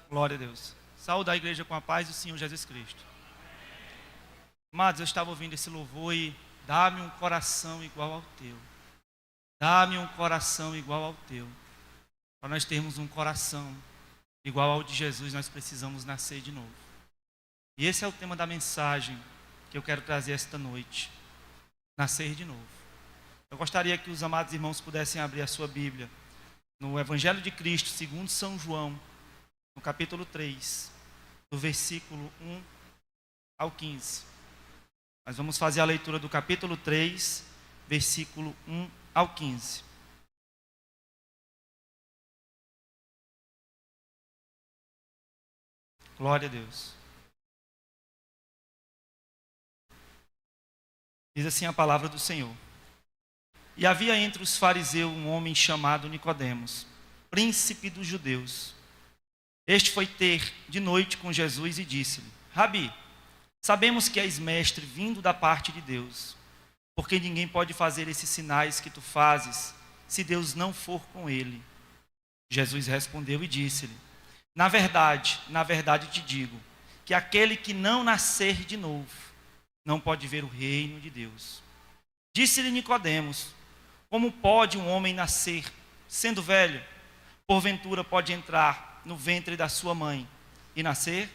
Glória a Deus. Saúde a igreja com a paz do Senhor Jesus Cristo. Amados, eu estava ouvindo esse louvor e dá-me um coração igual ao teu. Dá-me um coração igual ao teu. Para nós termos um coração igual ao de Jesus, nós precisamos nascer de novo. E esse é o tema da mensagem que eu quero trazer esta noite. Nascer de novo. Eu gostaria que os amados irmãos pudessem abrir a sua Bíblia no Evangelho de Cristo, segundo São João, no capítulo 3, do versículo 1 ao 15. Nós vamos fazer a leitura do capítulo 3, versículo 1 ao 15. Glória a Deus. Diz assim a palavra do Senhor. E havia entre os fariseus um homem chamado Nicodemos, príncipe dos judeus. Este foi ter de noite com Jesus e disse-lhe: Rabi, sabemos que és mestre vindo da parte de Deus, porque ninguém pode fazer esses sinais que tu fazes, se Deus não for com ele. Jesus respondeu e disse-lhe: na verdade te digo, que aquele que não nascer de novo, não pode ver o reino de Deus. Disse-lhe Nicodemos: como pode um homem nascer, sendo velho? Porventura pode entrar no ventre da sua mãe e nascer?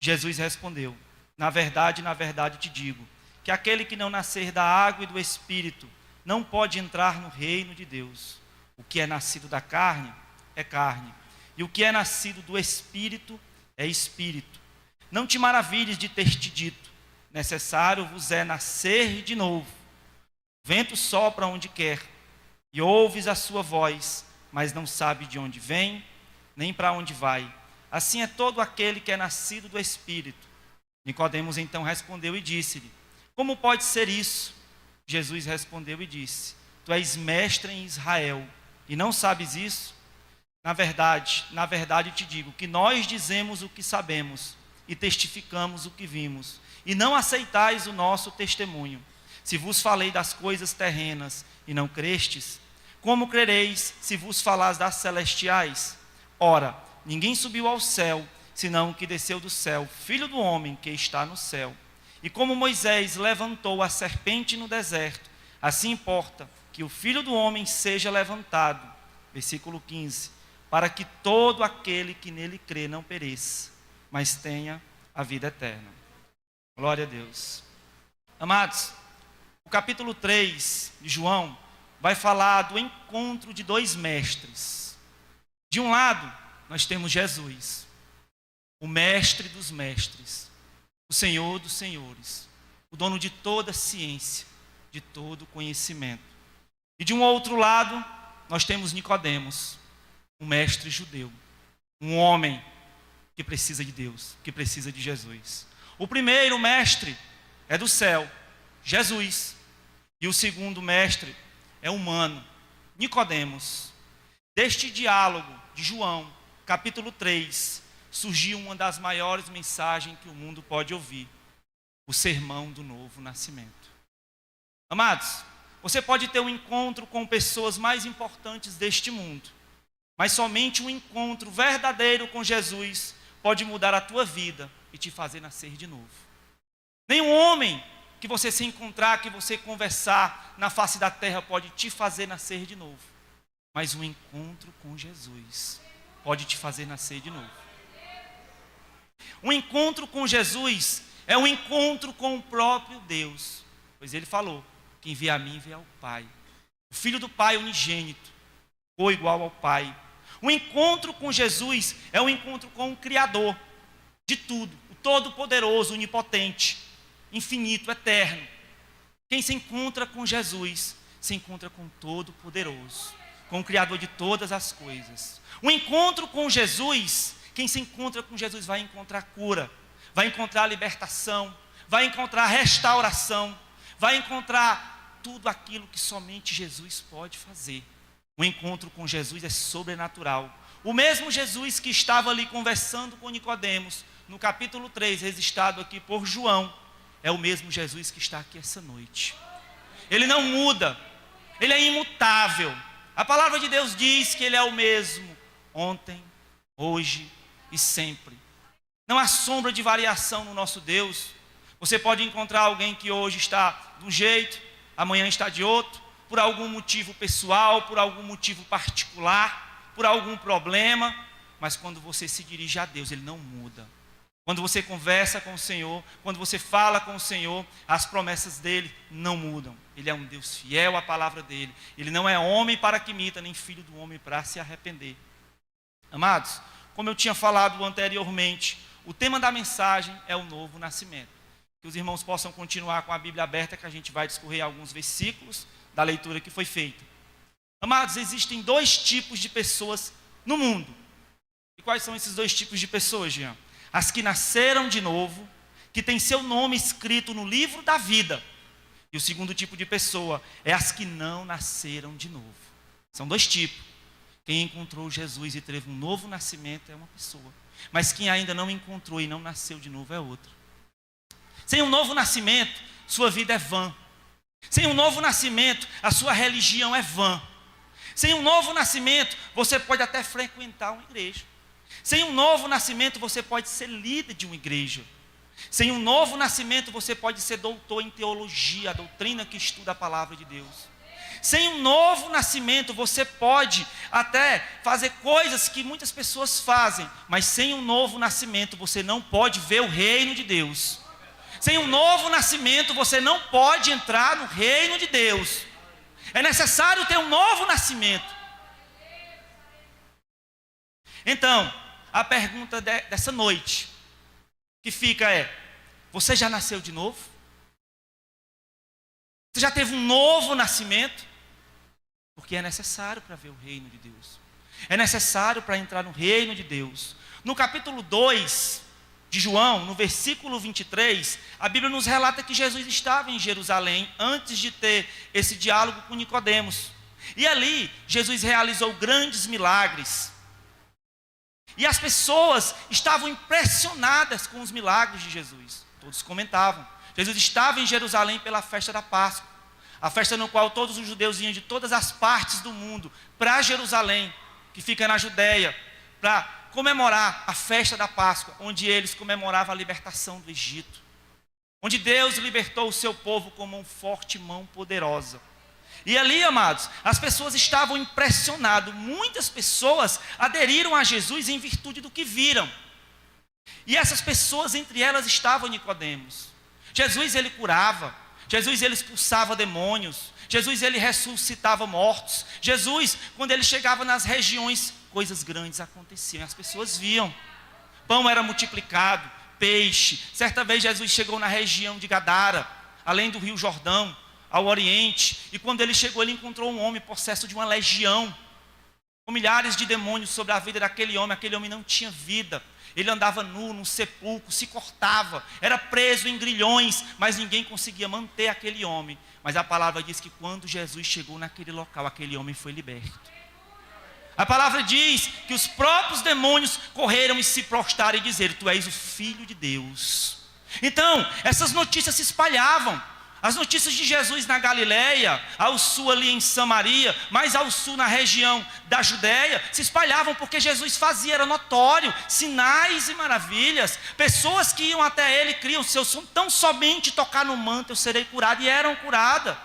Jesus respondeu: na verdade te digo, que aquele que não nascer da água e do Espírito, não pode entrar no reino de Deus. O que é nascido da carne, é carne, e o que é nascido do Espírito, é Espírito. Não te maravilhes de ter te dito: necessário vos é nascer de novo. O vento sopra onde quer, e ouves a sua voz, mas não sabe de onde vem, nem para onde vai. Assim é todo aquele que é nascido do Espírito. Nicodemos então respondeu e disse-lhe: como pode ser isso? Jesus respondeu e disse: tu és mestre em Israel, e não sabes isso? Na verdade te digo, que nós dizemos o que sabemos, e testificamos o que vimos, e não aceitais o nosso testemunho. Se vos falei das coisas terrenas e não crestes, como crereis se vos falar das celestiais? Ora, ninguém subiu ao céu, senão o que desceu do céu, Filho do homem que está no céu. E como Moisés levantou a serpente no deserto, assim importa que o Filho do homem seja levantado. Versículo 15. Para que todo aquele que nele crê não pereça, mas tenha a vida eterna. Glória a Deus. Amados, o capítulo 3 de João vai falar do encontro de dois mestres. De um lado, nós temos Jesus, o mestre dos mestres, o Senhor dos senhores, o dono de toda ciência, de todo conhecimento. E de um outro lado, nós temos Nicodemos, um mestre judeu, um homem que precisa de Deus, que precisa de Jesus. O primeiro mestre é do céu, Jesus, e o segundo mestre é humano, Nicodemos. Deste diálogo de João, capítulo 3, surgiu uma das maiores mensagens que o mundo pode ouvir: o sermão do novo nascimento. Amados, você pode ter um encontro com pessoas mais importantes deste mundo, mas somente um encontro verdadeiro com Jesus pode mudar a tua vida e te fazer nascer de novo. Nenhum homem que você se encontrar, que você conversar na face da terra pode te fazer nascer de novo. Mas um encontro com Jesus pode te fazer nascer de novo. Um encontro com Jesus é um encontro com o próprio Deus. Pois ele falou: quem vê a mim vê ao Pai. O Filho do Pai unigênito, ou igual ao Pai. O encontro com Jesus é um encontro com o Criador de tudo, o Todo-Poderoso, Onipotente, infinito, eterno. Quem se encontra com Jesus, se encontra com o Todo-Poderoso, com o Criador de todas as coisas. O encontro com Jesus, quem se encontra com Jesus vai encontrar cura, vai encontrar libertação, vai encontrar restauração, vai encontrar tudo aquilo que somente Jesus pode fazer. O encontro com Jesus é sobrenatural. O mesmo Jesus que estava ali conversando com Nicodemos, no capítulo 3, registrado aqui por João, é o mesmo Jesus que está aqui essa noite. Ele não muda, ele é imutável. A palavra de Deus diz que ele é o mesmo ontem, hoje e e sempre. Não há sombra de variação no nosso Deus. Você pode encontrar alguém que hoje está de um jeito, amanhã está de outro, por algum motivo pessoal, por algum motivo particular, por algum problema, mas quando você se dirige a Deus, Ele não muda. Quando você conversa com o Senhor, quando você fala com o Senhor, as promessas dEle não mudam. Ele é um Deus fiel à palavra dEle. Ele não é homem para que imita, nem filho do homem para se arrepender. Amados, como eu tinha falado anteriormente, o tema da mensagem é o novo nascimento. Que os irmãos possam continuar com a Bíblia aberta, que a gente vai discorrer alguns versículos da leitura que foi feita. Amados, existem dois tipos de pessoas no mundo. E quais são esses dois tipos de pessoas, Jean? As que nasceram de novo, que têm seu nome escrito no livro da vida. E o segundo tipo de pessoa é as que não nasceram de novo. São dois tipos. Quem encontrou Jesus e teve um novo nascimento é uma pessoa. Mas quem ainda não encontrou e não nasceu de novo é outra. Sem um novo nascimento, sua vida é vã. Sem um novo nascimento, a sua religião é vã. Sem um novo nascimento, você pode até frequentar uma igreja. Sem um novo nascimento, você pode ser líder de uma igreja. Sem um novo nascimento, você pode ser doutor em teologia, a doutrina que estuda a palavra de Deus. Sem um novo nascimento, você pode até fazer coisas que muitas pessoas fazem, mas sem um novo nascimento, você não pode ver o reino de Deus. Sem um novo nascimento, você não pode entrar no reino de Deus. É necessário ter um novo nascimento. Então, a pergunta dessa noite que fica é: você já nasceu de novo? Você já teve um novo nascimento? Porque é necessário para ver o reino de Deus. É necessário para entrar no reino de Deus. No capítulo 2 de João, no versículo 23, a Bíblia nos relata que Jesus estava em Jerusalém antes de ter esse diálogo com Nicodemos. E ali, Jesus realizou grandes milagres. E as pessoas estavam impressionadas com os milagres de Jesus. Todos comentavam. Jesus estava em Jerusalém pela festa da Páscoa. A festa no qual todos os judeus iam de todas as partes do mundo para Jerusalém, que fica na Judéia, para comemorar a festa da Páscoa, onde eles comemoravam a libertação do Egito. Onde Deus libertou o seu povo com uma forte mão poderosa. E ali, amados, as pessoas estavam impressionadas. Muitas pessoas aderiram a Jesus em virtude do que viram. E essas pessoas, entre elas estava Nicodemos. Jesus, ele curava. Jesus, ele expulsava demônios. Jesus, ele ressuscitava mortos. Jesus, quando ele chegava nas regiões, coisas grandes aconteciam. As pessoas viam. Pão era multiplicado, peixe. Certa vez Jesus chegou na região de Gadara, além do rio Jordão, ao oriente, e quando ele chegou, ele encontrou um homem possesso de uma legião, com milhares de demônios sobre a vida daquele homem. Aquele homem não tinha vida, ele andava nu num sepulcro, se cortava, era preso em grilhões, mas ninguém conseguia manter aquele homem. Mas a palavra diz que quando Jesus chegou naquele local, aquele homem foi liberto. A palavra diz que os próprios demônios correram e se prostraram e disseram: tu és o Filho de Deus. Então, essas notícias se espalhavam. As notícias de Jesus na Galileia, ao sul ali em Samaria, mais ao sul na região da Judéia, se espalhavam porque Jesus fazia, era notório, sinais e maravilhas. Pessoas que iam até ele criam: se eu tão somente tocar no manto eu serei curado, e eram curadas.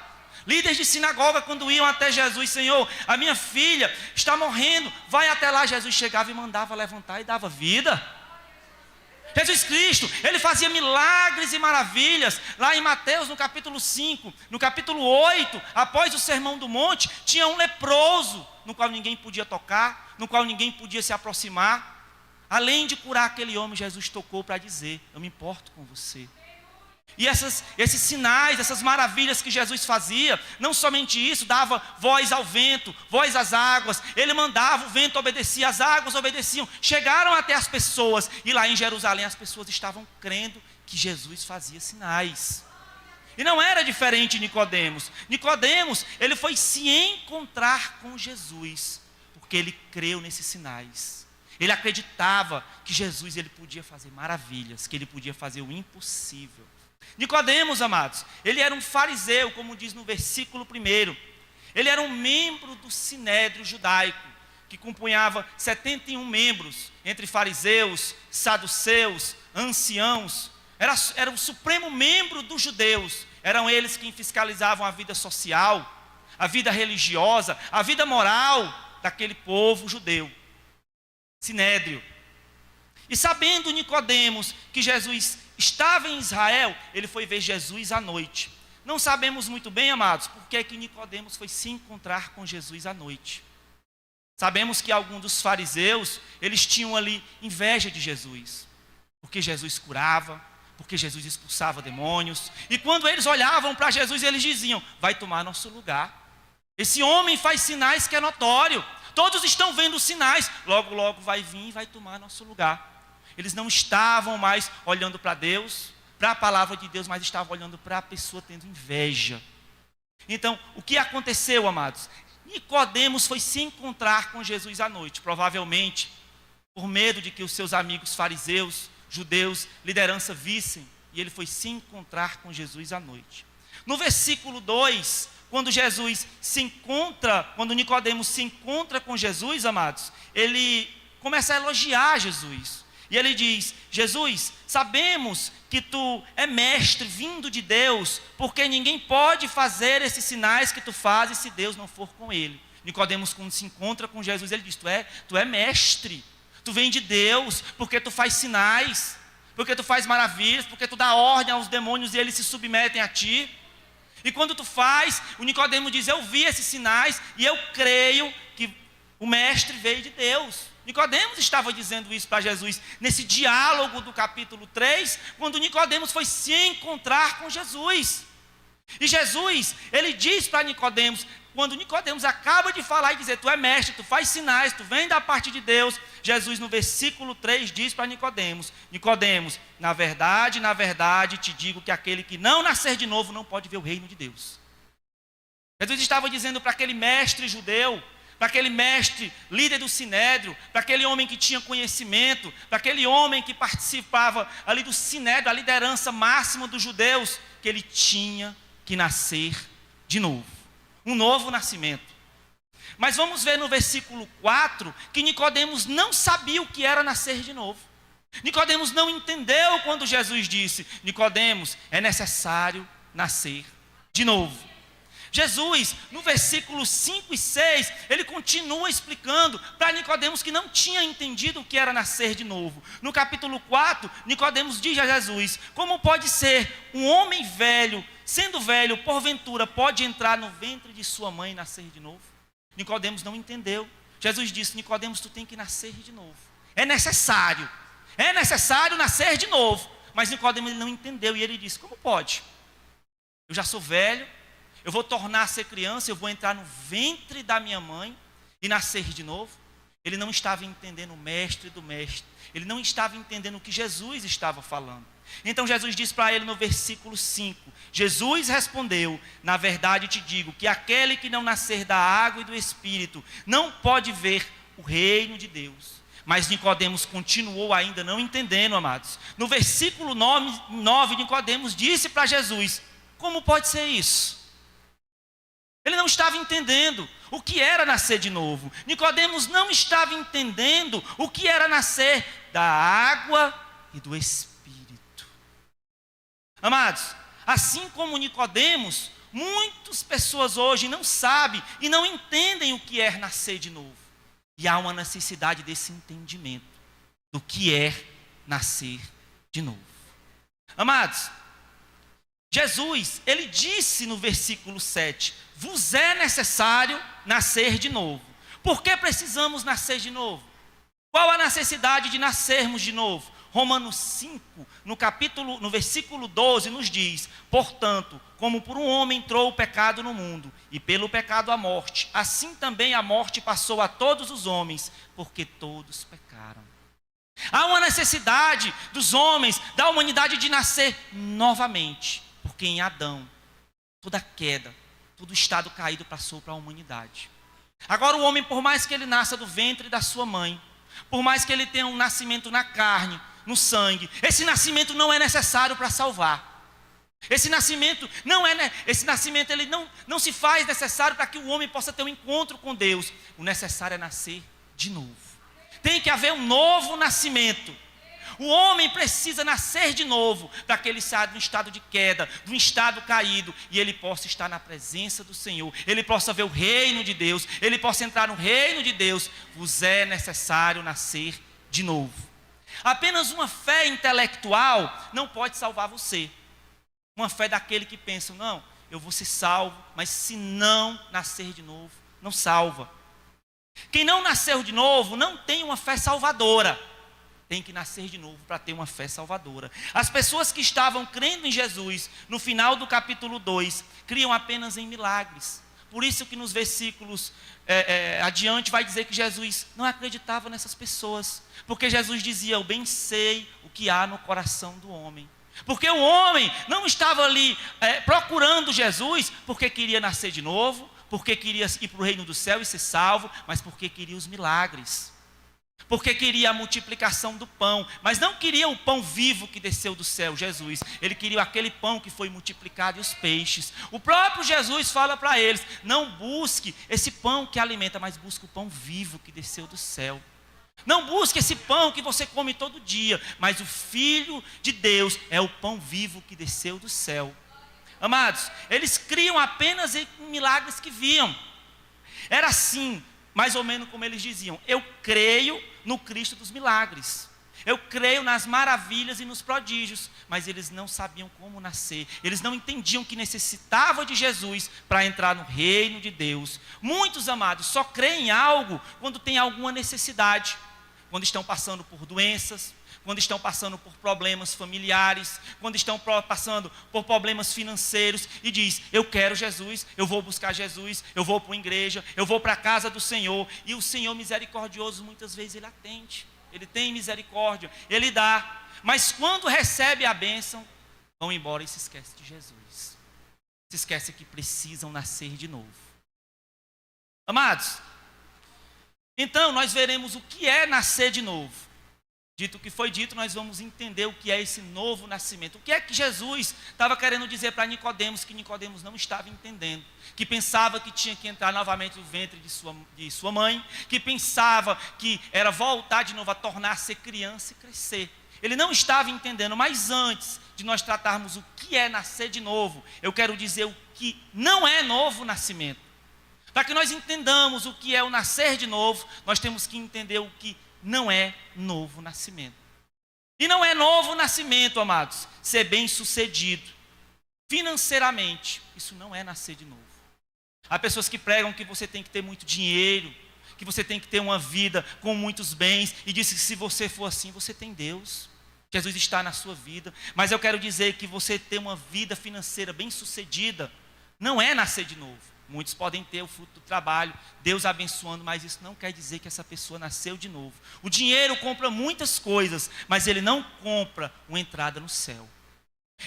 Líderes de sinagoga, quando iam até Jesus: Senhor, a minha filha está morrendo, vai até lá. Jesus chegava e mandava levantar e dava vida. Jesus Cristo, ele fazia milagres e maravilhas. Lá em Mateus, no capítulo 5, no capítulo 8, após o sermão do monte, tinha um leproso, no qual ninguém podia tocar, no qual ninguém podia se aproximar. Além de curar aquele homem, Jesus tocou para dizer: eu me importo com você. E esses sinais, essas maravilhas que Jesus fazia, não somente isso, dava voz ao vento, voz às águas. Ele mandava, o vento obedecia, as águas obedeciam. Chegaram até as pessoas, e lá em Jerusalém as pessoas estavam crendo que Jesus fazia sinais. E não era diferente de Nicodemos. Nicodemos, ele foi se encontrar com Jesus, porque ele creu nesses sinais. Ele acreditava que Jesus, ele podia fazer maravilhas, que ele podia fazer o impossível. Nicodemos, amados, ele era um fariseu, como diz no versículo 1. Ele era um membro do sinédrio judaico, que compunhava 71 membros, entre fariseus, saduceus, anciãos. Era o supremo membro dos judeus. Eram eles quem fiscalizavam a vida social, a vida religiosa, a vida moral daquele povo judeu. Sinédrio. E sabendo Nicodemos que Jesus estava em Israel, ele foi ver Jesus à noite. Não sabemos muito bem, amados, por que Nicodemos foi se encontrar com Jesus à noite. Sabemos que alguns dos fariseus, eles tinham ali inveja de Jesus, porque Jesus curava, porque Jesus expulsava demônios. E quando eles olhavam para Jesus, eles diziam: vai tomar nosso lugar. Esse homem faz sinais que é notório. Todos estão vendo os sinais. Logo, logo vai vir e vai tomar nosso lugar. Eles não estavam mais olhando para Deus, para a palavra de Deus, mas estavam olhando para a pessoa tendo inveja. Então, o que aconteceu, amados? Nicodemos foi se encontrar com Jesus à noite, provavelmente por medo de que os seus amigos fariseus, judeus, liderança vissem, e ele foi se encontrar com Jesus à noite. No versículo 2, quando Nicodemos se encontra com Jesus, amados, ele começa a elogiar Jesus. E ele diz: Jesus, sabemos que tu é mestre vindo de Deus, porque ninguém pode fazer esses sinais que tu fazes se Deus não for com ele. Nicodemos, quando se encontra com Jesus, ele diz: tu é mestre, tu vem de Deus, porque tu faz sinais, porque tu faz maravilhas, porque tu dá ordem aos demônios e eles se submetem a ti. E quando tu faz, o Nicodemo diz: eu vi esses sinais e eu creio que o mestre veio de Deus. Nicodemos estava dizendo isso para Jesus nesse diálogo do capítulo 3, quando Nicodemos foi se encontrar com Jesus. E Jesus, ele diz para Nicodemos, quando Nicodemos acaba de falar e dizer: tu é mestre, tu faz sinais, tu vem da parte de Deus, Jesus no versículo 3 diz para Nicodemos: Nicodemos, na verdade, te digo que aquele que não nascer de novo não pode ver o reino de Deus. Jesus estava dizendo para aquele mestre judeu, para aquele mestre, líder do Sinédrio, para aquele homem que tinha conhecimento, para aquele homem que participava ali do Sinédrio, a liderança máxima dos judeus, que ele tinha que nascer de novo, um novo nascimento. Mas vamos ver no versículo 4, que Nicodemos não sabia o que era nascer de novo. Nicodemos não entendeu quando Jesus disse: Nicodemos, é necessário nascer de novo. Jesus, no versículo 5 e 6, ele continua explicando para Nicodemos que não tinha entendido o que era nascer de novo. No capítulo 4, Nicodemos diz a Jesus: como pode ser um homem velho, sendo velho, porventura, pode entrar no ventre de sua mãe e nascer de novo? Nicodemos não entendeu. Jesus disse: Nicodemos, tu tem que nascer de novo. É necessário nascer de novo. Mas Nicodemos, ele não entendeu e ele disse: como pode? Eu já sou velho, eu vou tornar a ser criança, eu vou entrar no ventre da minha mãe e nascer de novo? Ele não estava entendendo o mestre do mestre. Ele não estava entendendo o que Jesus estava falando. Então Jesus diz para ele no versículo 5, Jesus respondeu: na verdade te digo que aquele que não nascer da água e do Espírito não pode ver o reino de Deus. Mas Nicodemos continuou ainda não entendendo, amados. No versículo 9 Nicodemos disse para Jesus: como pode ser isso? Ele não estava entendendo o que era nascer de novo. Nicodemos não estava entendendo o que era nascer da água e do Espírito. Amados, assim como Nicodemos, muitas pessoas hoje não sabem e não entendem o que é nascer de novo. E há uma necessidade desse entendimento do que é nascer de novo. Amados, Jesus, ele disse no versículo 7, vos é necessário nascer de novo. Por que precisamos nascer de novo? Qual a necessidade de nascermos de novo? Romanos 5, no versículo 12, nos diz: portanto, como por um homem entrou o pecado no mundo, e pelo pecado a morte, assim também a morte passou a todos os homens, porque todos pecaram. Há uma necessidade dos homens, da humanidade, de nascer novamente, porque em Adão, toda queda, todo estado caído passou para a humanidade. Agora o homem, por mais que ele nasça do ventre da sua mãe, por mais que ele tenha um nascimento na carne, no sangue, esse nascimento não é necessário para salvar. Esse nascimento ele não se faz necessário para que o homem possa ter um encontro com Deus. O necessário é nascer de novo. Tem que haver um novo nascimento. O homem precisa nascer de novo, para que ele saia de um estado de queda, de um estado caído, e ele possa estar na presença do Senhor, ele possa ver o reino de Deus, ele possa entrar no reino de Deus. Vos é necessário nascer de novo. Apenas uma fé intelectual não pode salvar você. Uma fé daquele que pensa, não, eu vou ser salvo, mas se não nascer de novo, não salva. Quem não nasceu de novo não tem uma fé salvadora. Tem que nascer de novo para ter uma fé salvadora. As pessoas que estavam crendo em Jesus, no final do capítulo 2, criam apenas em milagres. Por isso que nos versículos adiante vai dizer que Jesus não acreditava nessas pessoas. Porque Jesus dizia, eu bem sei o que há no coração do homem. Porque o homem não estava ali procurando Jesus porque queria nascer de novo, porque queria ir para o reino do céu e ser salvo, mas porque queria os milagres. Porque queria a multiplicação do pão, mas não queria o pão vivo que desceu do céu, Jesus. Ele queria aquele pão que foi multiplicado e os peixes. O próprio Jesus fala para eles, não busque esse pão que alimenta, mas busque o pão vivo que desceu do céu. Não busque esse pão que você come todo dia, mas o Filho de Deus é o pão vivo que desceu do céu. Amados, eles criam apenas em milagres que viam. Era assim, mais ou menos como eles diziam, eu creio no Cristo dos milagres, eu creio nas maravilhas e nos prodígios, mas eles não sabiam como nascer, eles não entendiam que necessitava de Jesus para entrar no reino de Deus. Muitos, amados, só creem em algo quando tem alguma necessidade, quando estão passando por doenças, quando estão passando por problemas familiares, quando estão passando por problemas financeiros, e diz, eu quero Jesus, eu vou buscar Jesus, eu vou para uma igreja, eu vou para a casa do Senhor, e o Senhor misericordioso, muitas vezes Ele atende, Ele tem misericórdia, Ele dá, mas quando recebe a bênção, vão embora e se esquecem de Jesus, se esquecem que precisam nascer de novo. Amados, então nós veremos o que é nascer de novo. Dito o que foi dito, nós vamos entender o que é esse novo nascimento. O que é que Jesus estava querendo dizer para Nicodemos, que Nicodemos não estava entendendo, que pensava que tinha que entrar novamente no ventre de sua mãe, que pensava que era voltar de novo a tornar-se criança e crescer. Ele não estava entendendo, mas antes de nós tratarmos o que é nascer de novo, eu quero dizer o que não é novo nascimento. Para que nós entendamos o que é o nascer de novo, nós temos que entender o que não é novo nascimento. E não é novo nascimento, amados, ser bem sucedido financeiramente. Isso não é nascer de novo. Há pessoas que pregam que você tem que ter muito dinheiro, que você tem que ter uma vida com muitos bens, e dizem que se você for assim, você tem Deus. Jesus está na sua vida. Mas eu quero dizer que você ter uma vida financeira bem sucedida não é nascer de novo. Muitos podem ter o fruto do trabalho, Deus abençoando, mas isso não quer dizer que essa pessoa nasceu de novo. O dinheiro compra muitas coisas, mas ele não compra uma entrada no céu.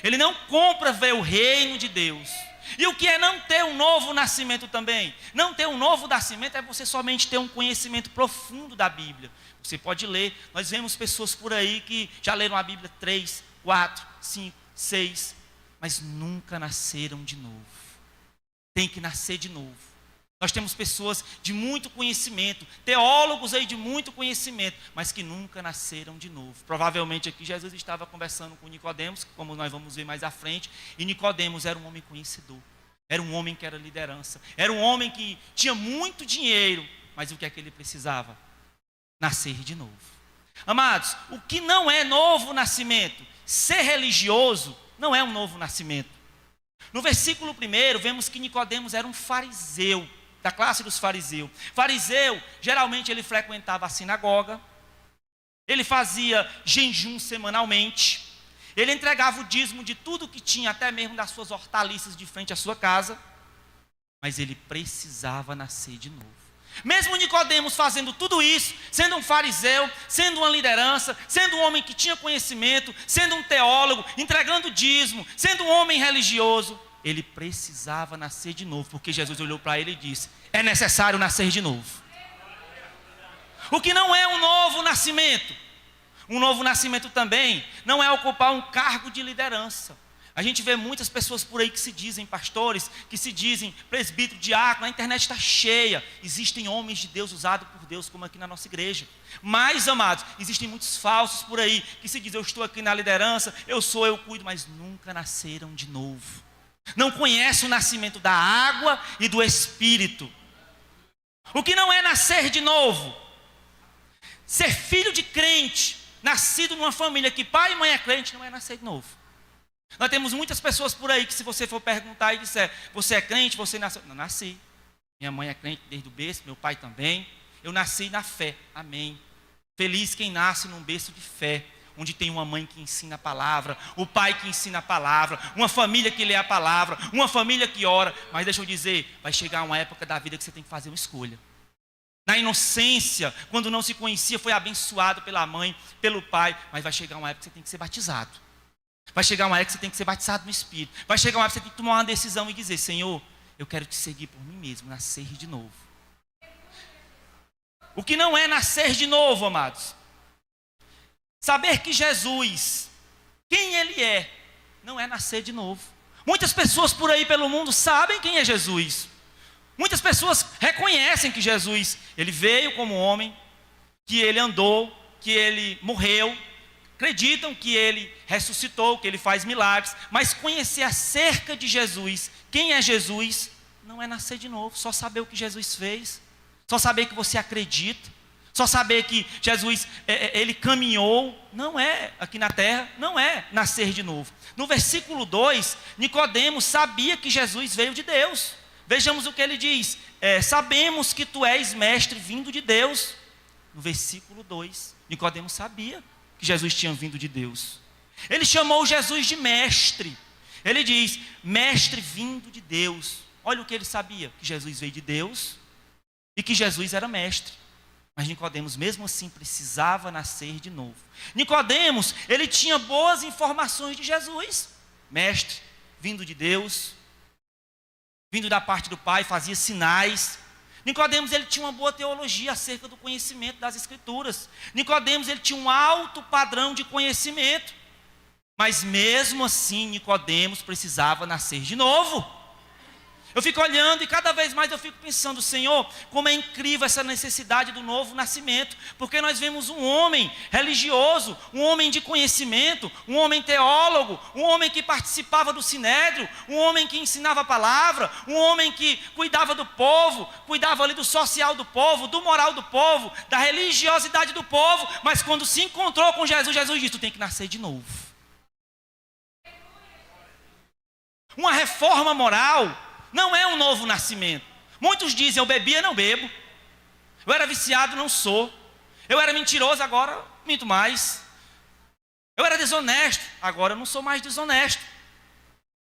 Ele não compra ver o reino de Deus. E o que é não ter um novo nascimento também? Não ter um novo nascimento é você somente ter um conhecimento profundo da Bíblia. Você pode ler, nós vemos pessoas por aí que já leram a Bíblia 3, 4, 5, 6, mas nunca nasceram de novo. Tem que nascer de novo. Nós temos pessoas de muito conhecimento, teólogos aí de muito conhecimento, mas que nunca nasceram de novo. Provavelmente aqui Jesus estava conversando com Nicodemos, como nós vamos ver mais à frente, e Nicodemos era um homem conhecedor, era um homem que era liderança, era um homem que tinha muito dinheiro, mas o que é que ele precisava? Nascer de novo. Amados, o que não é novo nascimento? Ser religioso não é um novo nascimento. No versículo 1, vemos que Nicodemos era um fariseu, da classe dos fariseus. Fariseu, geralmente ele frequentava a sinagoga, ele fazia jejum semanalmente, ele entregava o dízimo de tudo que tinha, até mesmo das suas hortaliças de frente à sua casa, mas ele precisava nascer de novo. Mesmo Nicodemos fazendo tudo isso, sendo um fariseu, sendo uma liderança, sendo um homem que tinha conhecimento, sendo um teólogo, entregando dízimo, sendo um homem religioso, ele precisava nascer de novo, porque Jesus olhou para ele e disse, é necessário nascer de novo. O que não é um novo nascimento? Um novo nascimento também não é ocupar um cargo de liderança. A gente vê muitas pessoas por aí que se dizem pastores, que se dizem presbítero, diácono, a internet está cheia. Existem homens de Deus usados por Deus, como aqui na nossa igreja. Mas, amados, existem muitos falsos por aí, que se dizem, eu estou aqui na liderança, eu cuido, mas nunca nasceram de novo. Não conhecem o nascimento da água e do Espírito. O que não é nascer de novo? Ser filho de crente, nascido numa família que pai e mãe é crente, não é nascer de novo. Nós temos muitas pessoas por aí que se você for perguntar e disser, você é crente, você nasceu? Não, nasci. Minha mãe é crente desde o berço, meu pai também. Eu nasci na fé, amém. Feliz quem nasce num berço de fé, onde tem uma mãe que ensina a palavra, o pai que ensina a palavra, uma família que lê a palavra, uma família que ora. Mas deixa eu dizer, vai chegar uma época da vida que você tem que fazer uma escolha. Na inocência, quando não se conhecia, foi abençoado pela mãe, pelo pai, mas vai chegar uma época que você tem que ser batizado. Vai chegar uma época que você tem que ser batizado no Espírito. Vai chegar uma época que você tem que tomar uma decisão e dizer, Senhor, eu quero te seguir por mim mesmo, nascer de novo. O que não é nascer de novo, amados? Saber que Jesus, quem Ele é, não é nascer de novo. Muitas pessoas por aí pelo mundo sabem quem é Jesus. Muitas pessoas reconhecem que Jesus, Ele veio como homem, que Ele andou, que Ele morreu, acreditam que Ele ressuscitou, que Ele faz milagres, mas conhecer acerca de Jesus, quem é Jesus, não é nascer de novo, só saber o que Jesus fez, só saber que você acredita, só saber que Jesus, Ele caminhou, não é aqui na terra, não é nascer de novo. No versículo 2, Nicodemos sabia que Jesus veio de Deus. Vejamos o que ele diz, sabemos que tu és mestre vindo de Deus. No versículo 2, Nicodemos sabia que Jesus tinha vindo de Deus. Ele chamou Jesus de mestre. Ele diz, mestre vindo de Deus. Olha o que ele sabia, que Jesus veio de Deus e que Jesus era mestre. Mas Nicodemos mesmo assim precisava nascer de novo. Nicodemos, ele tinha boas informações de Jesus. Mestre, vindo de Deus, vindo da parte do Pai, fazia sinais. Nicodemos, ele tinha uma boa teologia acerca do conhecimento das Escrituras. Nicodemos, ele tinha um alto padrão de conhecimento. Mas mesmo assim, Nicodemos precisava nascer de novo. Eu fico olhando e cada vez mais eu fico pensando, Senhor, como é incrível essa necessidade do novo nascimento, porque nós vemos um homem religioso, um homem de conhecimento, um homem teólogo, um homem que participava do sinédrio, um homem que ensinava a palavra, um homem que cuidava do povo, cuidava ali do social do povo, do moral do povo, da religiosidade do povo, mas quando se encontrou com Jesus, Jesus disse, tu tem que nascer de novo. Uma reforma moral não é um novo nascimento. Muitos dizem, eu bebia, não bebo. Eu era viciado, não sou. Eu era mentiroso, agora minto mais. Eu era desonesto, agora eu não sou mais desonesto.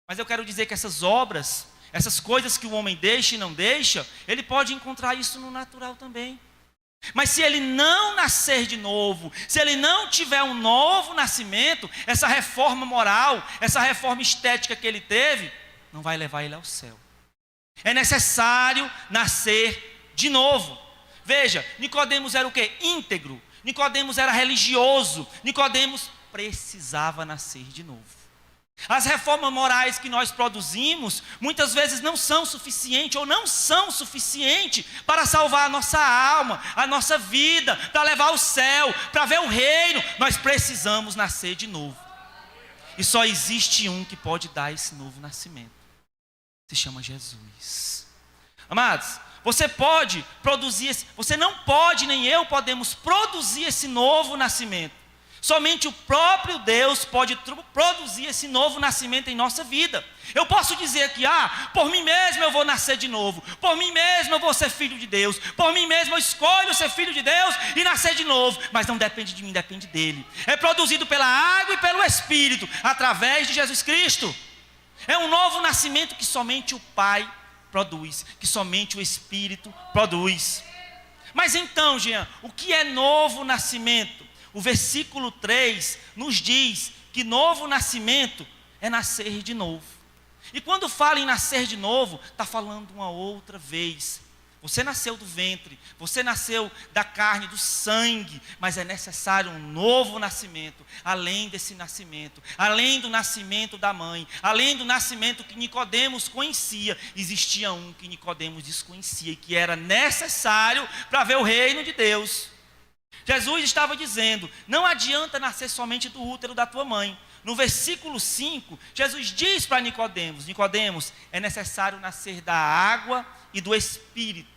Mas eu quero dizer que essas obras, essas coisas que o homem deixa e não deixa, ele pode encontrar isso no natural também. Mas se ele não nascer de novo, se ele não tiver um novo nascimento, essa reforma moral, essa reforma estética que ele teve, não vai levar ele ao céu. É necessário nascer de novo. Veja, Nicodemos era o quê? Íntegro. Nicodemos era religioso. Nicodemos precisava nascer de novo. As reformas morais que nós produzimos, muitas vezes não são suficientes ou não são suficientes para salvar a nossa alma, a nossa vida, para levar ao céu, para ver o reino. Nós precisamos nascer de novo. E só existe um que pode dar esse novo nascimento. Se chama Jesus. Amados, você pode produzir, você não pode, nem eu podemos produzir esse novo nascimento. Somente o próprio Deus pode produzir esse novo nascimento em nossa vida. Eu posso dizer que, por mim mesmo eu vou nascer de novo. Por mim mesmo eu vou ser filho de Deus. Por mim mesmo eu escolho ser filho de Deus e nascer de novo. Mas não depende de mim, depende dele. É produzido pela água e pelo Espírito, através de Jesus Cristo. É um novo nascimento que somente o Pai produz, que somente o Espírito produz. Mas então, Jean, o que é novo nascimento? O versículo 3 nos diz que novo nascimento é nascer de novo. E quando fala em nascer de novo, está falando uma outra vez Você nasceu do ventre, você nasceu da carne, do sangue, mas é necessário um novo nascimento, além desse nascimento, além do nascimento da mãe, além do nascimento que Nicodemos conhecia, existia um que Nicodemos desconhecia e que era necessário para ver o reino de Deus. Jesus estava dizendo: não adianta nascer somente do útero da tua mãe. No versículo 5, Jesus diz para Nicodemos: Nicodemos, é necessário nascer da água e do Espírito.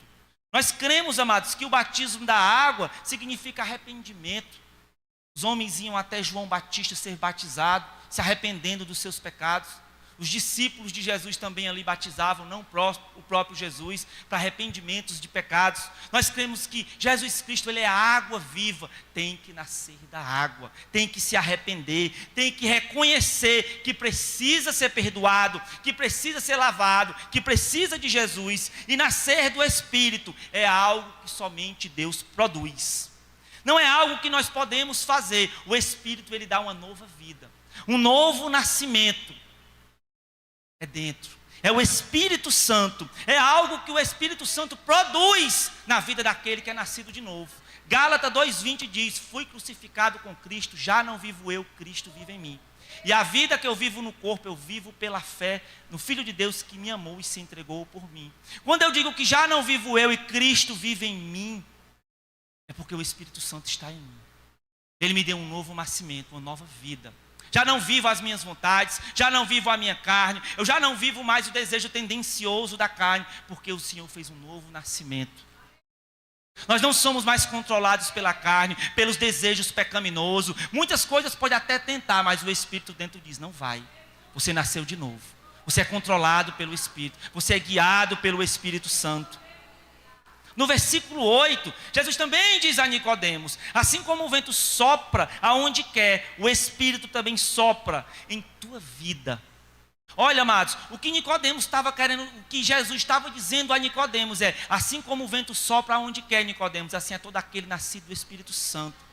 Nós cremos, amados, que o batismo da água significa arrependimento. Os homens iam até João Batista ser batizado, se arrependendo dos seus pecados. Os discípulos de Jesus também ali batizavam, não o próprio Jesus, para arrependimentos de pecados. Nós cremos que Jesus Cristo, Ele é a água viva, tem que nascer da água, tem que se arrepender, tem que reconhecer que precisa ser perdoado, que precisa ser lavado, que precisa de Jesus. E nascer do Espírito é algo que somente Deus produz. Não é algo que nós podemos fazer. O Espírito, Ele dá uma nova vida, um novo nascimento. É dentro, é o Espírito Santo, é algo que o Espírito Santo produz na vida daquele que é nascido de novo. Gálatas 2:20 diz: fui crucificado com Cristo, já não vivo eu, Cristo vive em mim. E a vida que eu vivo no corpo, eu vivo pela fé no Filho de Deus que me amou e se entregou por mim. Quando eu digo que já não vivo eu e Cristo vive em mim, é porque o Espírito Santo está em mim. Ele me deu um novo nascimento, uma nova vida. Já não vivo as minhas vontades, já não vivo a minha carne, eu já não vivo mais o desejo tendencioso da carne, porque o Senhor fez um novo nascimento. Nós não somos mais controlados pela carne, pelos desejos pecaminosos. Muitas coisas pode até tentar, mas o Espírito dentro diz: não vai. Você nasceu de novo. Você é controlado pelo Espírito. Você é guiado pelo Espírito Santo. No versículo 8, Jesus também diz a Nicodemos: assim como o vento sopra aonde quer, o Espírito também sopra em tua vida. Olha, amados, o que Nicodemos estava querendo, o que Jesus estava dizendo a Nicodemos é: assim como o vento sopra aonde quer, Nicodemos, assim é todo aquele nascido do Espírito Santo.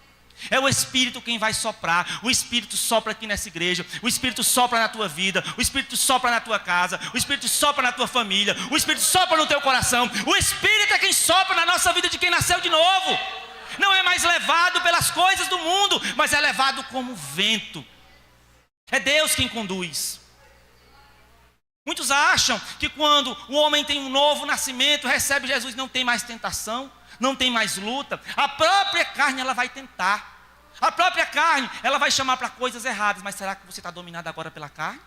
É o Espírito quem vai soprar. O Espírito sopra aqui nessa igreja. O Espírito sopra na tua vida. O Espírito sopra na tua casa. O Espírito sopra na tua família. O Espírito sopra no teu coração. O Espírito é quem sopra na nossa vida de quem nasceu de novo. Não é mais levado pelas coisas do mundo, mas é levado como vento. É Deus quem conduz. Muitos acham que quando o homem tem um novo nascimento, recebe Jesus, não tem mais tentação, não tem mais luta. A própria carne, ela vai tentar. A própria carne, ela vai chamar para coisas erradas. Mas será que você está dominado agora pela carne?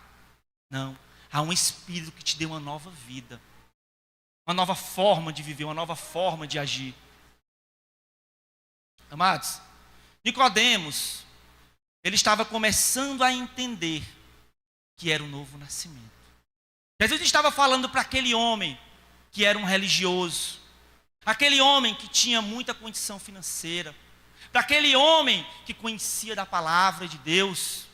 Não. Há um Espírito que te deu uma nova vida, uma nova forma de viver, uma nova forma de agir. Amados, Nicodemos, ele estava começando a entender que era um novo nascimento. Jesus estava falando para aquele homem que era um religioso, aquele homem que tinha muita condição financeira, para aquele homem que conhecia da palavra de Deus,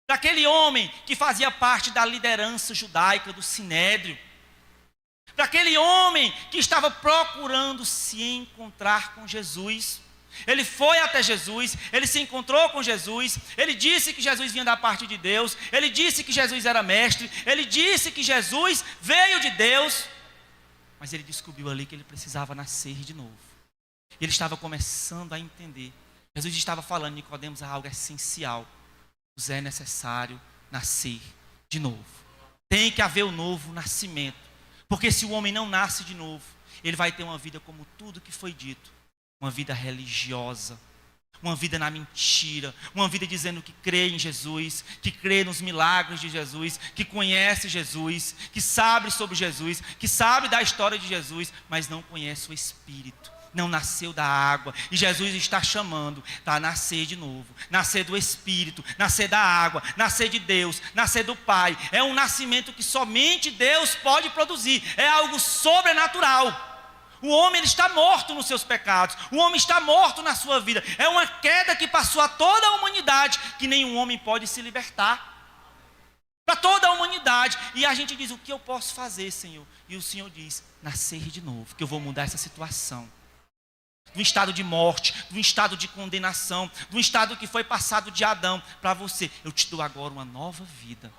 para aquele homem que fazia parte da liderança judaica do Sinédrio, para aquele homem que estava procurando se encontrar com Jesus. Ele foi até Jesus, ele se encontrou com Jesus, ele disse que Jesus vinha da parte de Deus, ele disse que Jesus era mestre, ele disse que Jesus veio de Deus, mas ele descobriu ali que ele precisava nascer de novo. Ele estava começando a entender. Jesus estava falando, Nicodemos, algo essencial. Nos é necessário nascer de novo. Tem que haver o novo nascimento. Porque se o homem não nasce de novo, ele vai ter uma vida como tudo que foi dito. Uma vida religiosa, uma vida na mentira, uma vida dizendo que crê em Jesus, que crê nos milagres de Jesus, que conhece Jesus, que sabe sobre Jesus, que sabe da história de Jesus, mas não conhece o Espírito, não nasceu da água. E Jesus está chamando para nascer de novo, nascer do Espírito, nascer da água, nascer de Deus, nascer do Pai. É um nascimento que somente Deus pode produzir, é algo sobrenatural. O homem, ele está morto nos seus pecados. O homem está morto na sua vida. É uma queda que passou a toda a humanidade, que nenhum homem pode se libertar. Para toda a humanidade. E a gente diz, o que eu posso fazer, Senhor? E o Senhor diz, nascer de novo, que eu vou mudar essa situação. Do estado de morte, do estado de condenação, do estado que foi passado de Adão para você. Eu te dou agora uma nova vida.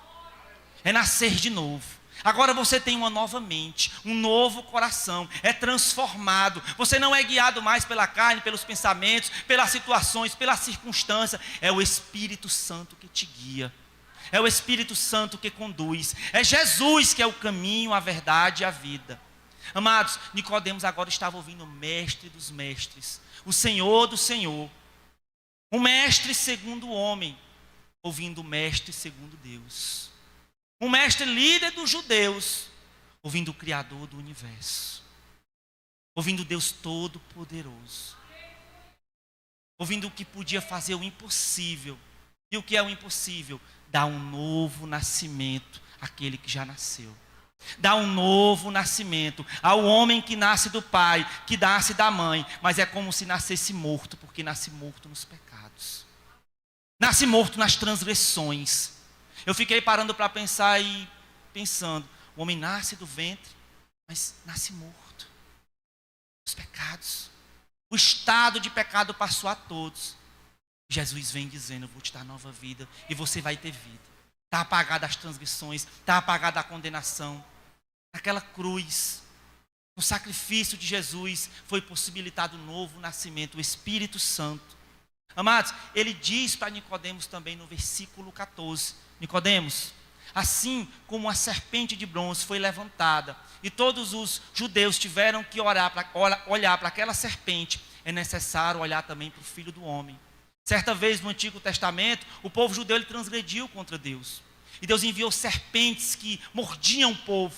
É nascer de novo. Agora você tem uma nova mente, um novo coração, é transformado. Você não é guiado mais pela carne, pelos pensamentos, pelas situações, pela circunstância. É o Espírito Santo que te guia. É o Espírito Santo que conduz. É Jesus que é o caminho, a verdade e a vida. Amados, Nicodemos agora estava ouvindo o mestre dos mestres, o Senhor do Senhor. O mestre segundo o homem, ouvindo o mestre segundo Deus. Um mestre líder dos judeus, ouvindo o Criador do universo, ouvindo Deus Todo-Poderoso, ouvindo o que podia fazer o impossível. E o que é o impossível? Dar um novo nascimento àquele que já nasceu. Dar um novo nascimento ao homem que nasce do pai, que nasce da mãe, mas é como se nascesse morto, porque nasce morto nos pecados, nasce morto nas transgressões. Eu fiquei parando para pensar e pensando, o homem nasce do ventre, mas nasce morto. Os pecados, o estado de pecado passou a todos. Jesus vem dizendo, eu vou te dar nova vida e você vai ter vida. Está apagada as transgressões, está apagada a condenação. Naquela cruz, no sacrifício de Jesus, foi possibilitado um novo nascimento, o Espírito Santo. Amados, ele diz para Nicodemos também no versículo 14, Nicodemos, assim como a serpente de bronze foi levantada, e todos os judeus tiveram que olhar para aquela serpente, é necessário olhar também para o Filho do Homem. Certa vez no Antigo Testamento, o povo judeu ele transgrediu contra Deus. E Deus enviou serpentes que mordiam o povo,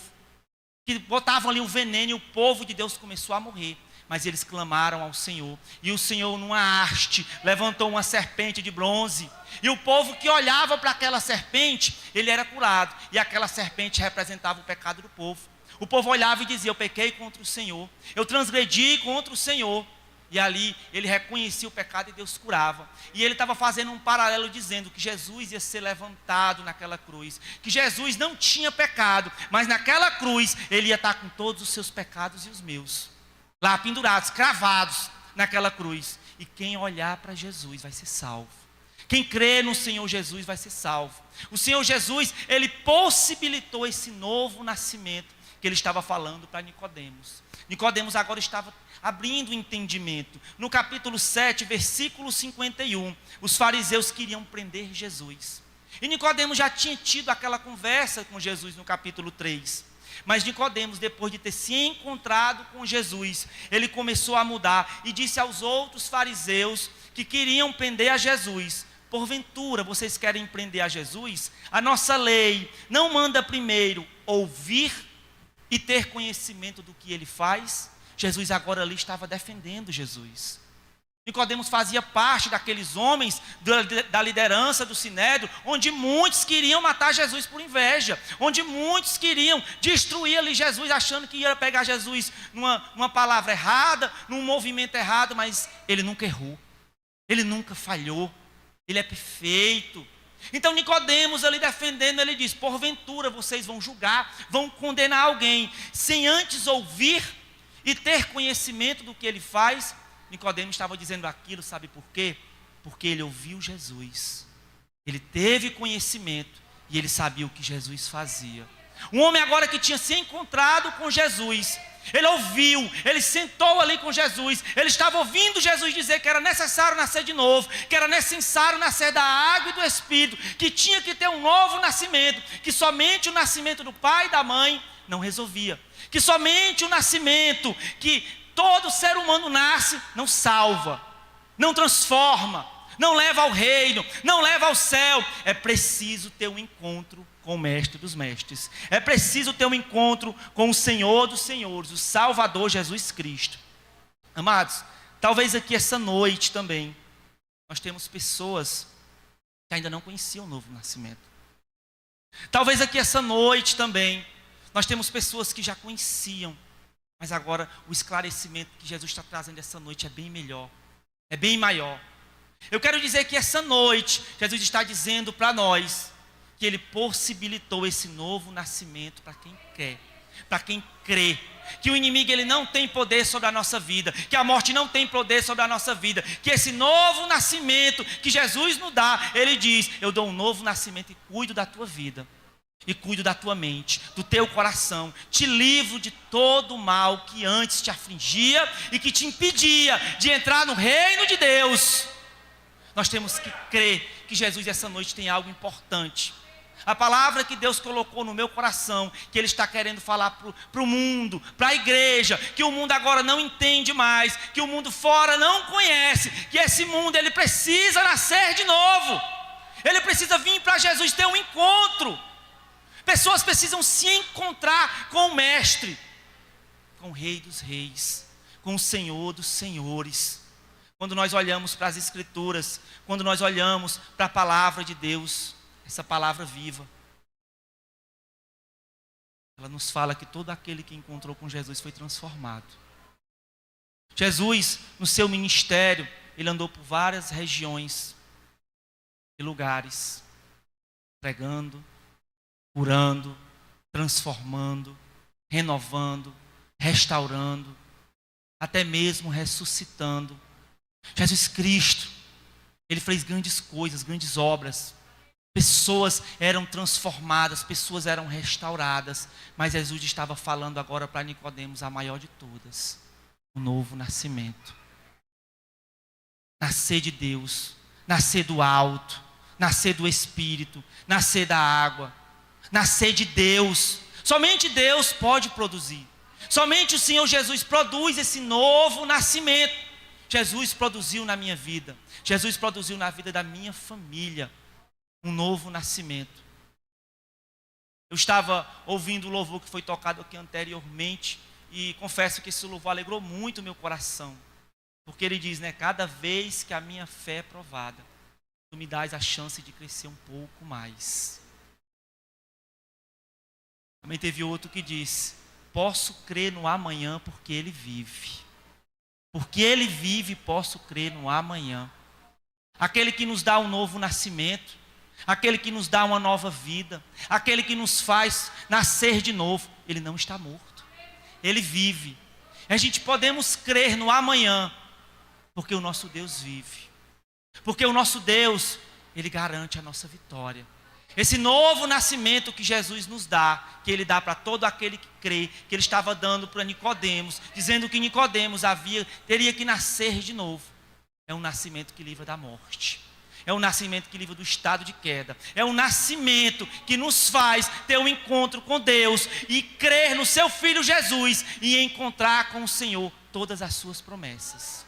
que botavam ali um veneno e o povo de Deus começou a morrer. Mas eles clamaram ao Senhor. E o Senhor, numa haste, levantou uma serpente de bronze. E o povo que olhava para aquela serpente, ele era curado. E aquela serpente representava o pecado do povo. O povo olhava e dizia, eu pequei contra o Senhor. Eu transgredi contra o Senhor. E ali ele reconhecia o pecado e Deus curava. E ele estava fazendo um paralelo dizendo que Jesus ia ser levantado naquela cruz. Que Jesus não tinha pecado, mas naquela cruz ele ia estar com todos os seus pecados e os meus. Lá pendurados, cravados naquela cruz. E quem olhar para Jesus vai ser salvo. Quem crê no Senhor Jesus vai ser salvo. O Senhor Jesus, ele possibilitou esse novo nascimento que ele estava falando para Nicodemos. Nicodemos agora estava abrindo o entendimento. No capítulo 7, versículo 51, os fariseus queriam prender Jesus. E Nicodemos já tinha tido aquela conversa com Jesus no capítulo 3. Mas Nicodemos, depois de ter se encontrado com Jesus, ele começou a mudar e disse aos outros fariseus que queriam prender a Jesus, porventura vocês querem prender a Jesus? A nossa lei não manda primeiro ouvir e ter conhecimento do que ele faz? Jesus agora ali estava defendendo Jesus. Nicodemos fazia parte daqueles homens da liderança do Sinédrio, onde muitos queriam matar Jesus por inveja, onde muitos queriam destruir ali Jesus, achando que ia pegar Jesus numa palavra errada, num movimento errado, mas ele nunca errou, ele nunca falhou, ele é perfeito. Então Nicodemos ali defendendo, ele diz, porventura vocês vão julgar, vão condenar alguém, sem antes ouvir e ter conhecimento do que ele faz? Nicodemos estava dizendo aquilo, sabe por quê? Porque ele ouviu Jesus, ele teve conhecimento e ele sabia o que Jesus fazia. Um homem agora que tinha se encontrado com Jesus, ele ouviu, ele sentou ali com Jesus, ele estava ouvindo Jesus dizer que era necessário nascer de novo, que era necessário nascer da água e do Espírito, que tinha que ter um novo nascimento, que somente o nascimento do pai e da mãe não resolvia, que somente o nascimento que todo ser humano nasce, não salva, não transforma, não leva ao reino, não leva ao céu. É preciso ter um encontro com o Mestre dos Mestres. É preciso ter um encontro com o Senhor dos Senhores, o Salvador Jesus Cristo. Amados, talvez aqui essa noite também, nós temos pessoas que ainda não conheciam o novo nascimento. Talvez aqui essa noite também, nós temos pessoas que já conheciam, mas agora o esclarecimento que Jesus está trazendo essa noite é bem melhor, é bem maior. Eu quero dizer que essa noite, Jesus está dizendo para nós, que Ele possibilitou esse novo nascimento para quem quer, para quem crê. Que o inimigo ele não tem poder sobre a nossa vida, que a morte não tem poder sobre a nossa vida, que esse novo nascimento que Jesus nos dá, Ele diz, eu dou um novo nascimento e cuido da tua vida. e cuido da tua mente, do teu coração, te livro de todo o mal que antes te afligia e que te impedia de entrar no reino de Deus. Nós temos que crer que Jesus essa noite tem algo importante. A palavra que Deus colocou no meu coração, que Ele está querendo falar para o mundo, para a igreja, que o mundo agora não entende mais, que o mundo fora não conhece, que esse mundo ele precisa nascer de novo, ele precisa vir para Jesus ter um encontro. Pessoas precisam se encontrar com o Mestre, com o Rei dos Reis, com o Senhor dos Senhores. Quando nós olhamos para as Escrituras, quando nós olhamos para a palavra de Deus, essa palavra viva, ela nos fala que todo aquele que encontrou com Jesus foi transformado. Jesus, no seu ministério, ele andou por várias regiões e lugares, pregando, curando, transformando, renovando, restaurando, até mesmo ressuscitando. Jesus Cristo, ele fez grandes coisas, grandes obras. Pessoas eram transformadas, pessoas eram restauradas, mas Jesus estava falando agora para Nicodemos a maior de todas, o novo nascimento. Nascer de Deus, nascer do alto, nascer do Espírito, nascer da água, nascer de Deus. Somente Deus pode produzir. Somente o Senhor Jesus produz esse novo nascimento. Jesus produziu na minha vida. Jesus produziu na vida da minha família um novo nascimento. Eu estava ouvindo o louvor que foi tocado aqui anteriormente e confesso que esse louvor alegrou muito o meu coração. Porque ele diz, cada vez que a minha fé é provada, tu me dás a chance de crescer um pouco mais. Também teve outro que disse, posso crer no amanhã porque ele vive. Porque ele vive, posso crer no amanhã. Aquele que nos dá um novo nascimento, aquele que nos dá uma nova vida, aquele que nos faz nascer de novo, ele não está morto, ele vive. A gente podemos crer no amanhã, porque o nosso Deus vive. Porque o nosso Deus, ele garante a nossa vitória. Esse novo nascimento que Jesus nos dá, que ele dá para todo aquele que crê, que ele estava dando para Nicodemos, dizendo que Nicodemos teria que nascer de novo. É um nascimento que livra da morte. É um nascimento que livra do estado de queda. É um nascimento que nos faz ter um encontro com Deus e crer no seu Filho Jesus e encontrar com o Senhor todas as suas promessas.